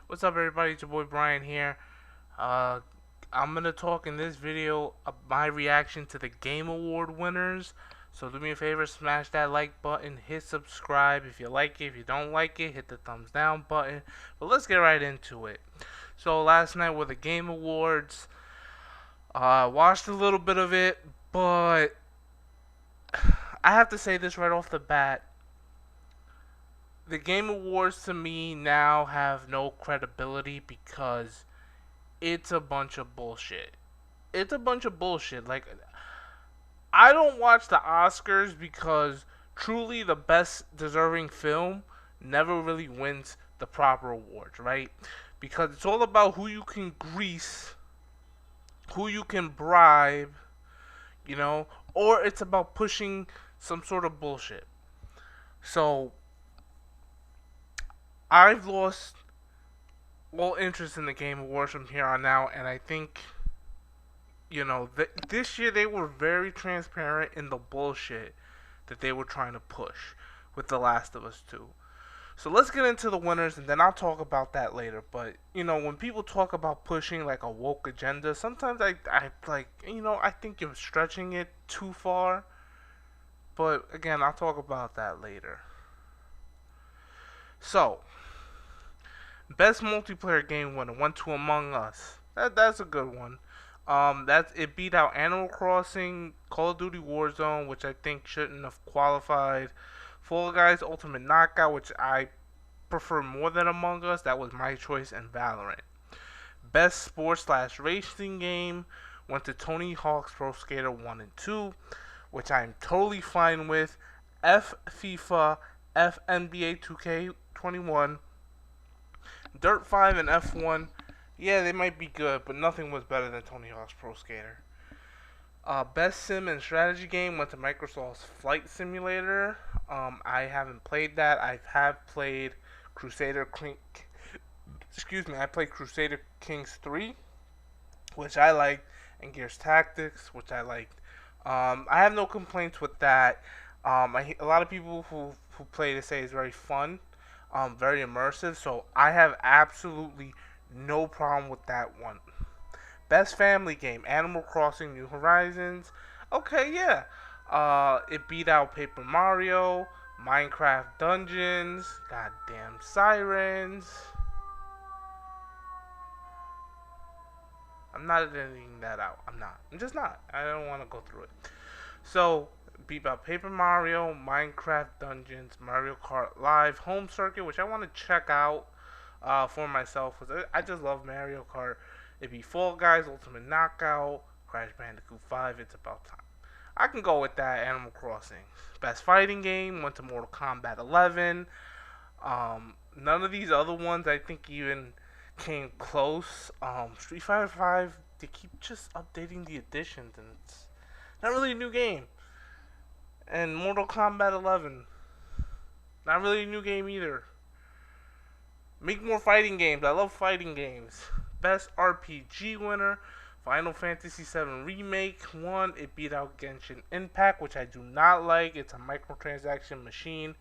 What's up, everybody? It's your boy Brian here. Uh, I'm gonna talk in this video my reaction to the Game Award winners. So do me a favor, smash that like button, hit subscribe if you like it. If you don't like it, hit the thumbs down button. But let's get right into it. So last night were the Game Awards. Watched a little bit of it, but I have to say this right off the bat. The Game Awards to me now have no credibility because it's a bunch of bullshit. It's a bunch of bullshit. Like, I don't watch the Oscars because truly the best deserving film never really wins the proper awards, right? Because it's all about who you can grease, who you can bribe, you know, or it's about pushing some sort of bullshit. So, I've lost all interest in the Game Awards from here on out, and I think this year they were very transparent in the bullshit that they were trying to push with The Last of Us 2. So let's get into the winners and then I'll talk about that later. But, when people talk about pushing like a woke agenda, sometimes I like, I think you're stretching it too far. But again, I'll talk about that later. So, best multiplayer game winner went to Among Us. That's a good one. It beat out Animal Crossing, Call of Duty Warzone, which I think shouldn't have qualified. Fall Guys Ultimate Knockout, which I prefer more than Among Us. That was my choice, and Valorant. Best sports slash racing game went to Tony Hawk's Pro Skater 1 and 2, which I'm totally fine with. F FIFA, F NBA 2K21, Dirt 5 and F1. Yeah, they might be good, but nothing was better than Tony Hawk's Pro Skater. Best sim and strategy game went to Microsoft's Flight Simulator. I haven't played that. I have played Crusader King. Excuse me. I played Crusader Kings 3, which I liked, and Gears Tactics, which I liked. I have no complaints with that. A lot of people who play it say it's very fun, very immersive. So I have absolutely no problem with that one. Best family game, Animal Crossing New Horizons. Okay, yeah. It beat out Paper Mario, Minecraft Dungeons, goddamn Sirens. I'm not editing that out. I'm not. I'm just not. I don't want to go through it. So, beat out Paper Mario, Minecraft Dungeons, Mario Kart Live, Home Circuit, which I want to check out for myself. Cause I just love Mario Kart. It'd be Fall Guys, Ultimate Knockout, Crash Bandicoot 5. It's about time. I can go with that. Animal Crossing. Best fighting game went to Mortal Kombat 11. None of these other ones I think even came close. Street Fighter 5. They keep just updating the editions, and it's not really a new game. And Mortal Kombat 11. Not really a new game either. Make more fighting games. I love fighting games. Best RPG winner, Final Fantasy VII Remake won. It beat out Genshin Impact, which I do not like. It's a microtransaction machine.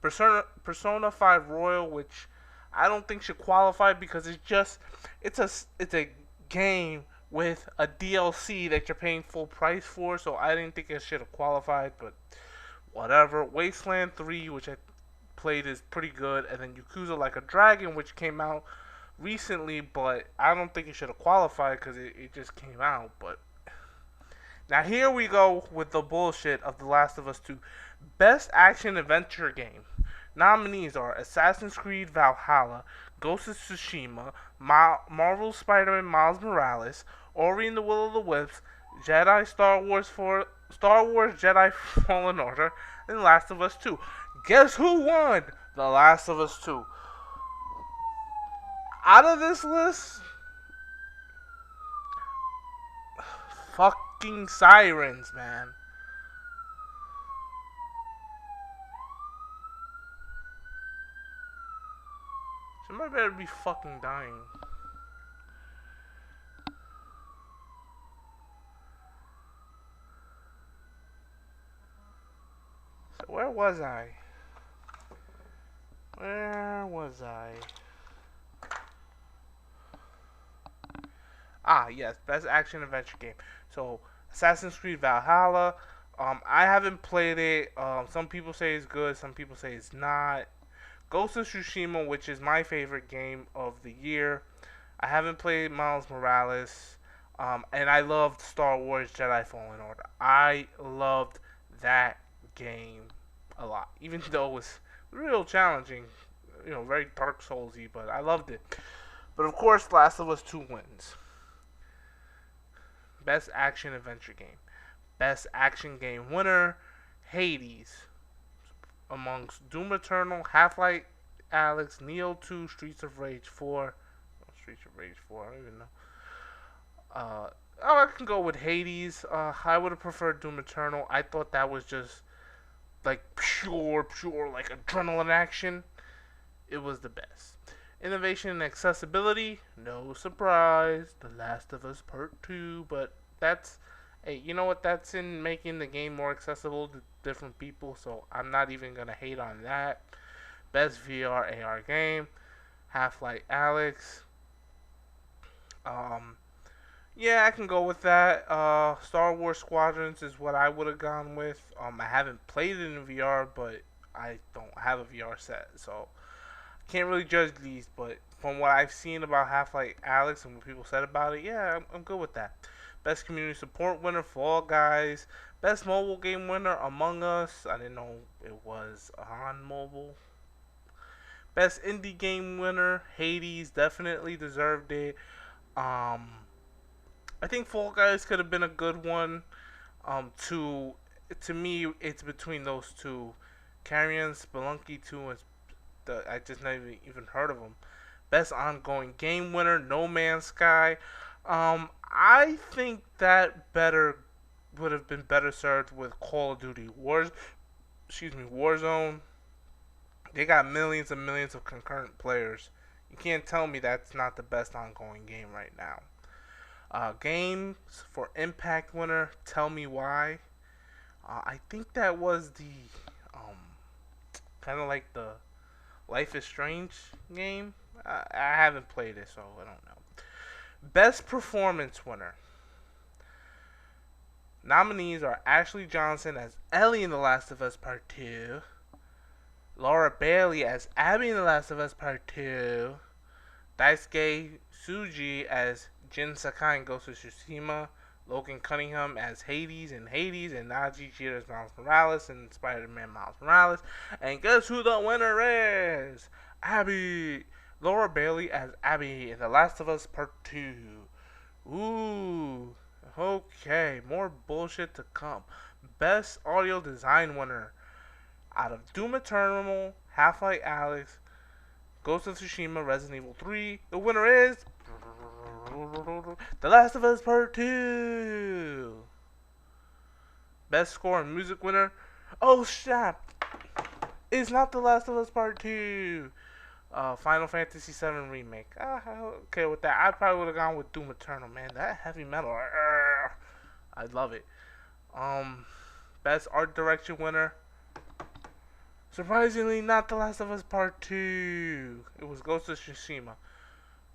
Persona 5 Royal, which I don't think should qualify because it's a game with a DLC that you're paying full price for, so I didn't think it should have qualified, but whatever. Wasteland 3, which I played, is pretty good, and then Yakuza Like a Dragon, which came out recently, but I don't think it should have qualified because it just came out. But now here we go with the bullshit of The Last of Us 2. Best action adventure game. Nominees are Assassin's Creed Valhalla, Ghost of Tsushima, Marvel's Spider-Man Miles Morales, Ori and the Will of the Wisps, Star Wars Jedi Fallen Order, and Last of Us 2. Guess who won? The Last of Us 2. Out of this list, fucking Sirens, man. Somebody better be fucking dying. So where was I? Where was I? Ah, yes, best action adventure game. So, Assassin's Creed Valhalla. I haven't played it. Some people say it's good. Some people say it's not. Ghost of Tsushima, which is my favorite game of the year. I haven't played Miles Morales. And I loved Star Wars Jedi Fallen Order. I loved that game a lot, even though it was real challenging. Very Dark Soulsy, but I loved it. But of course, Last of Us 2 wins. Best action adventure game. Best action game winner, Hades. Amongst Doom Eternal, Half-Life Alyx, Neo 2, Streets of Rage 4. Streets of Rage 4, I don't even know. I can go with Hades. I would have preferred Doom Eternal. I thought that was just like pure, like adrenaline action. It was the best. Innovation and accessibility, no surprise. The Last of Us Part 2, but that's, hey, you know what? That's in making the game more accessible to different people, so I'm not even gonna hate on that. Best VR AR game, Half-Life Alyx. Yeah, I can go with that. Star Wars Squadrons is what I would have gone with. I haven't played it in VR, but I don't have a VR set, so can't really judge these. But from what I've seen about Half-Life Alyx and what people said about it, yeah, I'm good with that. Best community support winner, Fall Guys. Best mobile game winner, Among Us. I didn't know it was on mobile. Best indie game winner, Hades. Definitely deserved it. I think Fall Guys could have been a good one. To me, it's between those two, Carrion, Spelunky 2, and I just never even heard of them. Best ongoing game winner, No Man's Sky. I think that would have been better served with Call of Duty Warzone. They got millions and millions of concurrent players. You can't tell me that's not the best ongoing game right now. Games for Impact winner, Tell Me Why. I think that was the kind of like the Life is Strange game. I haven't played it, so I don't know. Best performance winner. Nominees are Ashley Johnson as Ellie in The Last of Us Part 2, Laura Bailey as Abby in The Last of Us Part 2, Daisuke Tsuji as Jin Sakai in Ghost of Tsushima, Logan Cunningham as Hades in Hades, and Naji Cheetah as Miles Morales in Spider-Man Miles Morales. And guess who the winner is? Abby! Laura Bailey as Abby in The Last of Us Part 2. Ooh, okay, more bullshit to come. Best audio design winner out of Doom Eternal, Half-Life Alyx, Ghost of Tsushima, Resident Evil 3. The winner is The Last of Us Part 2. Best score and music winner. Oh, snap. It's not The Last of Us Part 2. Final Fantasy VII Remake. Okay with that. I probably would have gone with Doom Eternal, man. That heavy metal. I love it. Best art direction winner. Surprisingly, not The Last of Us Part 2. It was Ghost of Tsushima.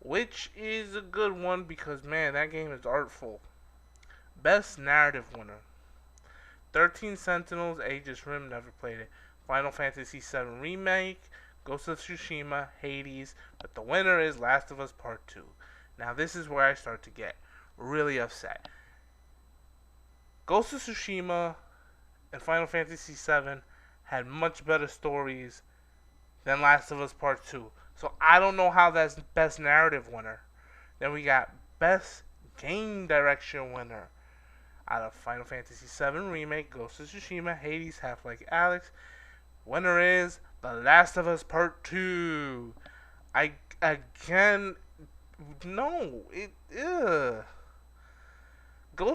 Which is a good one because, man, that game is artful. Best narrative winner. 13 Sentinels, Aegis Rim, never played it. Final Fantasy VII Remake, Ghost of Tsushima, Hades, but the winner is Last of Us Part 2. Now this is where I start to get really upset. Ghost of Tsushima and Final Fantasy VII had much better stories than Last of Us Part 2. So I don't know how that's best narrative winner. Then we got best game direction winner out of Final Fantasy VII Remake, Ghost of Tsushima, Hades, Half-Life Alyx. Winner is The Last of Us Part 2. Ghost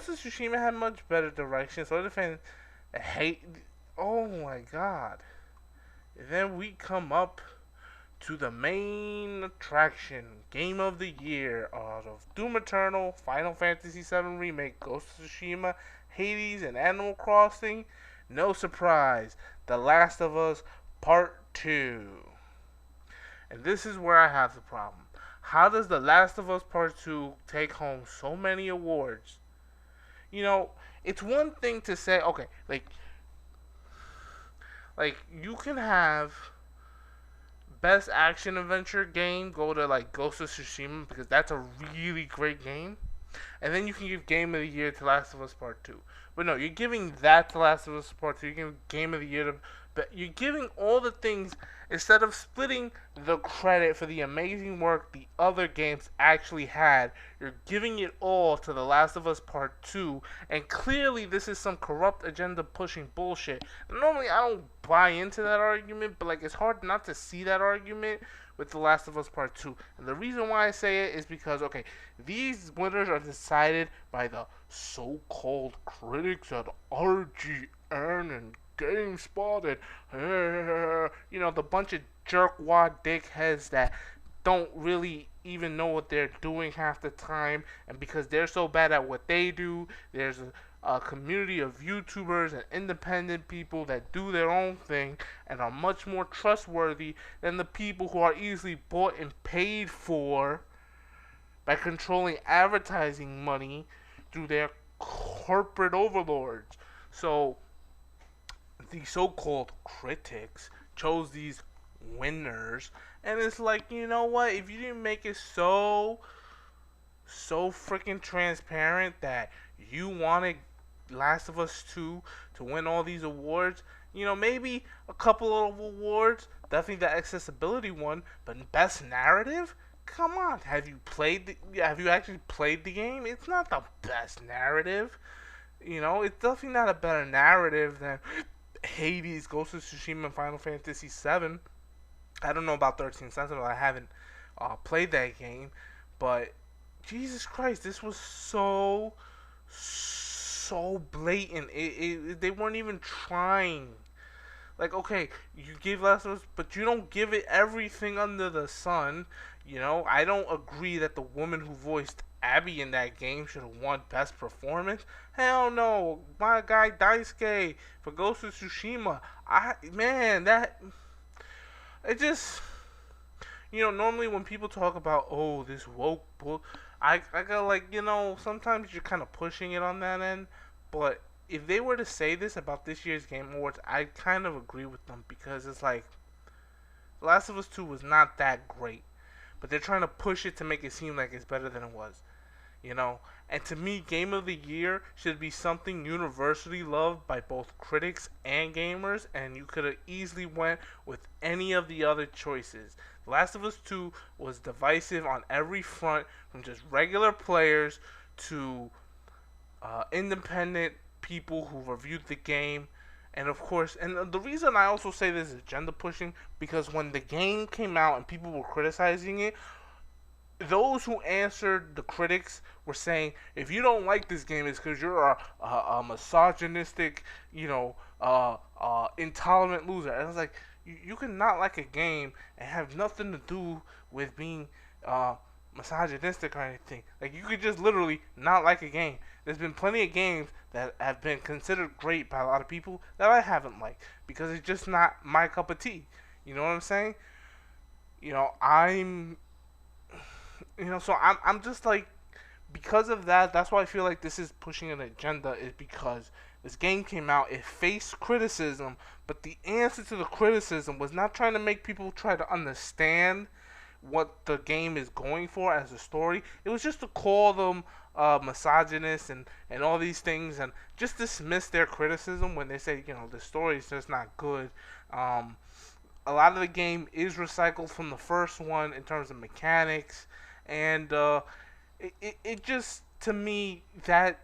of Tsushima had much better direction, so oh my god. And then we come up to the main attraction, game of the year out of Doom Eternal, Final Fantasy VII Remake, Ghost of Tsushima, Hades, and Animal Crossing. No surprise, The Last of Us Part 2. And this is where I have the problem. how does The Last of Us Part 2 take home so many awards? You know, it's one thing to say, okay, like you can have best action adventure game go to like Ghost of Tsushima because that's a really great game. And then you can give Game of the Year to Last of Us Part 2. But no, you're giving that to Last of Us Part 2. You're giving Game of the Year to. But you're giving all the things instead of splitting the credit for the amazing work the other games actually had. You're giving it all to The Last of Us Part 2. And clearly, this is some corrupt agenda pushing bullshit. Normally, I don't buy into that argument, but like it's hard not to see that argument with The Last of Us Part 2. And the reason why I say it is because, okay, these winners are decided by the so-called critics at RGN and GameSpot and, the bunch of jerkwad dickheads that don't really even know what they're doing half the time. And because they're so bad at what they do, there's a community of YouTubers and independent people that do their own thing and are much more trustworthy than the people who are easily bought and paid for by controlling advertising money through their corporate overlords. So the so-called critics chose these winners, and it's like, you know what, if you didn't make it so freaking transparent that you wanted Last of Us 2 to win all these awards, maybe a couple of awards, definitely the accessibility one, but best narrative? Come on, have you actually played the game? It's not the best narrative. It's definitely not a better narrative than Hades, Ghost of Tsushima, and Final Fantasy VII. I don't know about 13 Sentinel. I haven't played that game, but Jesus Christ, this was so blatant. They weren't even trying. Like, okay, you give Last of Us, but you don't give it everything under the sun. I don't agree that the woman who voiced Abby in that game should have won Best Performance. Hell no. My guy Daisuke for Ghost of Tsushima. It just, normally when people talk about, oh, this woke book, I go like, sometimes you're kind of pushing it on that end. But if they were to say this about this year's Game Awards, I kind of agree with them because it's like, Last of Us 2 was not that great. But they're trying to push it to make it seem like it's better than it was. And to me, Game of the Year should be something universally loved by both critics and gamers, and you could have easily went with any of the other choices. The Last of Us 2 was divisive on every front, from just regular players to independent people who reviewed the game. And of course, and the reason I also say this is agenda pushing, because when the game came out and people were criticizing it, those who answered the critics were saying, if you don't like this game, it's because you're a misogynistic, intolerant loser. And I was like, you can not like a game and have nothing to do with being misogynistic or anything. Like, you could just literally not like a game. There's been plenty of games that have been considered great by a lot of people that I haven't liked because it's just not my cup of tea. You know what I'm saying? I'm just like, because of that, that's why I feel like this is pushing an agenda, is because this game came out, it faced criticism, but the answer to the criticism was not trying to make people try to understand what the game is going for as a story. It was just to call them misogynist and all these things, and just dismiss their criticism when they say, the story is just not good. A lot of the game is recycled from the first one in terms of mechanics, and it just, to me, that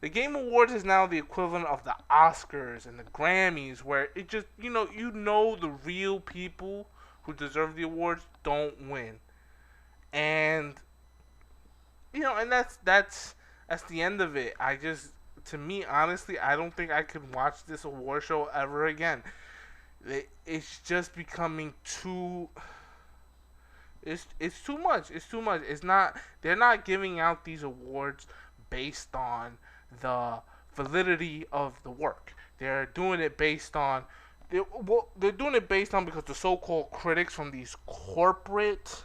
the Game Awards is now the equivalent of the Oscars and the Grammys, where it just, the real people who deserve the awards don't win. And and that's the end of it. To me, honestly, I don't think I could watch this award show ever again. It's just becoming too. It's too much. It's too much. It's not. They're not giving out these awards based on the validity of the work. They're doing it based on. They're doing it based on because the so-called critics from these corporate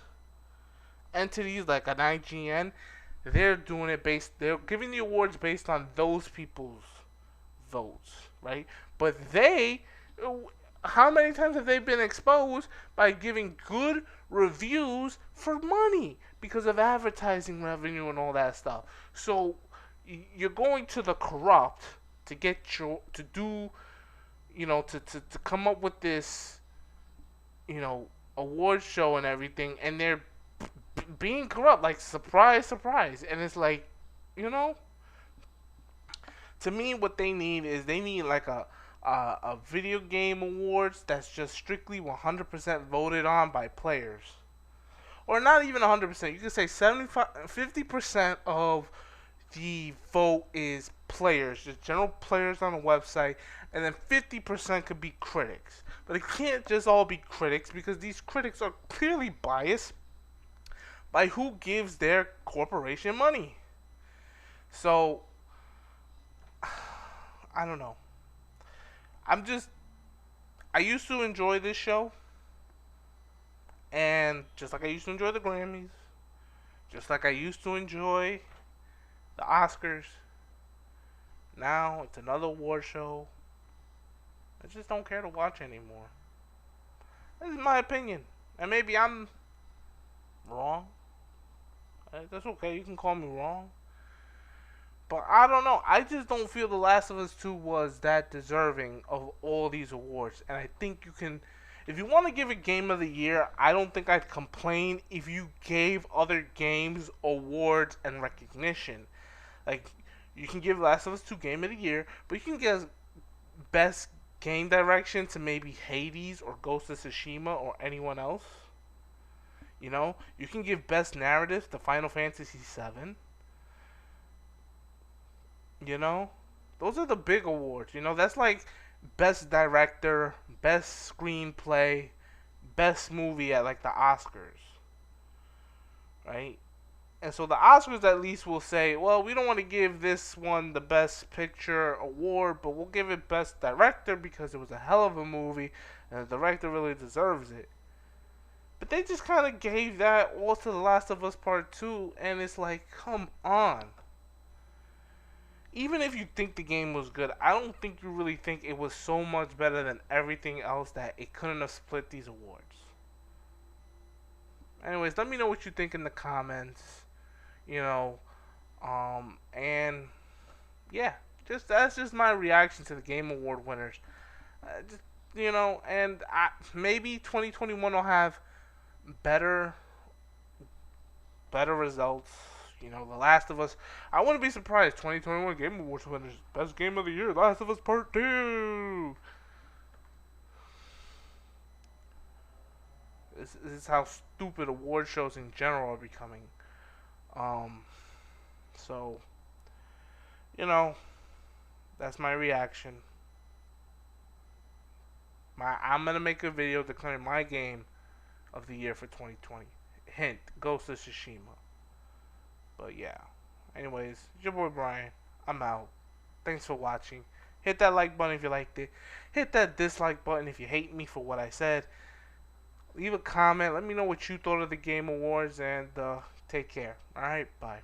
entities like an IGN, they're doing it they're giving the awards based on those people's votes, right? But how many times have they been exposed by giving good reviews for money because of advertising revenue and all that stuff? So you're going to the corrupt to get to do, to come up with this, award show and everything, and they're being corrupt, like, surprise, surprise. And it's like, you know, to me, what they need is they need like a video game awards that's just strictly 100% voted on by players, or not even 100%. You could say 50% of the vote is players, just general players on the website, and then 50% could be critics. But it can't just all be critics, because these critics are clearly biased by who gives their corporation money. So I don't know. I used to enjoy this show, and just like I used to enjoy the Grammys, just like I used to enjoy the Oscars, now it's another award show. I just don't care to watch anymore. This is my opinion, and maybe I'm wrong. That's okay. You can call me wrong. But I don't know. I just don't feel The Last of Us 2 was that deserving of all these awards. And I think you can, if you want to give it Game of the Year, I don't think I'd complain if you gave other games awards and recognition. Like, you can give Last of Us 2 Game of the Year, but you can give Best Game Direction to maybe Hades or Ghost of Tsushima or anyone else. You can give Best Narrative to Final Fantasy VII. Those are the big awards. That's like Best Director, Best Screenplay, Best Movie at like the Oscars, right? And so the Oscars at least will say, well, we don't want to give this one the Best Picture award, but we'll give it Best Director because it was a hell of a movie and the director really deserves it. But they just kind of gave that all to The Last of Us Part 2, and it's like, come on. Even if you think the game was good, I don't think you really think it was so much better than everything else that it couldn't have split these awards. Anyways, let me know what you think in the comments. And yeah, that's just my reaction to the Game Award winners. And maybe 2021 will have better results. The Last of Us. I wouldn't be surprised. 2021 Game Awards winners, Best Game of the Year, Last of Us Part 2. This is how stupid award shows in general are becoming. So, that's my reaction. I'm gonna make a video declaring my game of the year for 2020. Hint: Ghost of Tsushima. But yeah. Anyways, it's your boy Brian. I'm out. Thanks for watching. Hit that like button if you liked it. Hit that dislike button if you hate me for what I said. Leave a comment. Let me know what you thought of the Game Awards, and take care. Alright, bye.